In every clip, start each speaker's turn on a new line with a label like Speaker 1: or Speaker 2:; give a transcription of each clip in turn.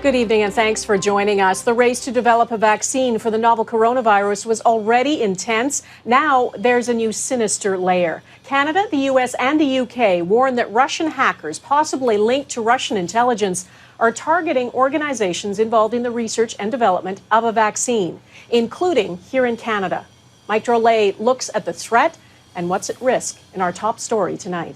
Speaker 1: Good evening and thanks for joining us. The race to develop a vaccine for the novel coronavirus was already intense. Now there's a new sinister layer. Canada, the US, and the UK warn that Russian hackers, possibly linked to Russian intelligence, are targeting organizations involved in the research and development of a vaccine, including here in Canada. Mike Drolet looks at the threat and what's at risk in our top story tonight.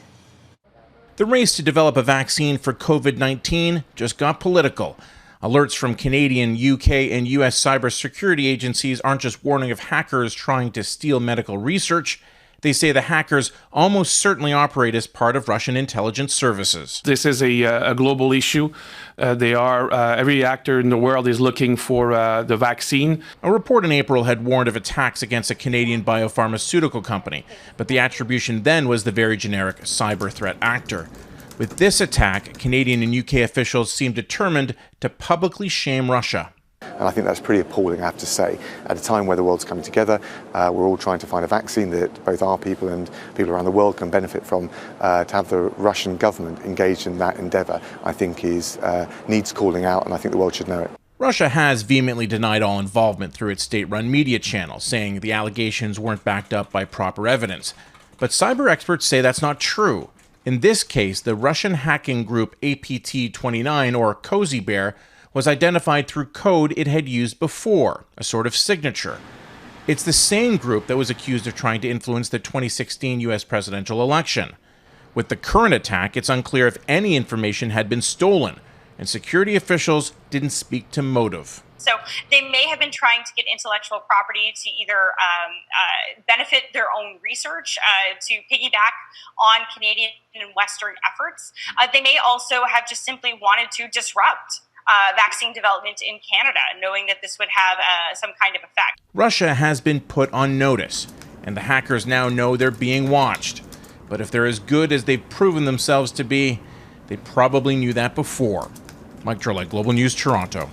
Speaker 2: The race to develop a vaccine for COVID-19 just got political. Alerts from Canadian, UK, and US cybersecurity agencies aren't just warning of hackers trying to steal medical research. They say the hackers almost certainly operate as part of Russian intelligence services.
Speaker 3: This is a global issue. Every actor in the world is looking for the vaccine.
Speaker 2: A report in April had warned of attacks against a Canadian biopharmaceutical company, but the attribution then was the very generic cyber threat actor. With this attack, Canadian and UK officials seem determined to publicly shame Russia.
Speaker 4: And I think that's pretty appalling, I have to say. At a time where the world's coming together, we're all trying to find a vaccine that both our people and people around the world can benefit from. To have the Russian government engaged in that endeavour, I think needs calling out, and I think the world should know it.
Speaker 2: Russia has vehemently denied all involvement through its state-run media channels, saying the allegations weren't backed up by proper evidence. But cyber experts say that's not true. In this case, the Russian hacking group APT-29, or Cozy Bear, was identified through code it had used before, a sort of signature. It's the same group that was accused of trying to influence the 2016 US presidential election. With the current attack, it's unclear if any information had been stolen, and security officials didn't speak to motive.
Speaker 5: So they may have been trying to get intellectual property to either benefit their own research, to piggyback on Canadian and Western efforts. They may also have just simply wanted to disrupt vaccine development in Canada, knowing that this would have some kind of effect.
Speaker 2: Russia has been put on notice, and the hackers now know they're being watched. But if they're as good as they've proven themselves to be, they probably knew that before. Mike Drolet, Global News, Toronto.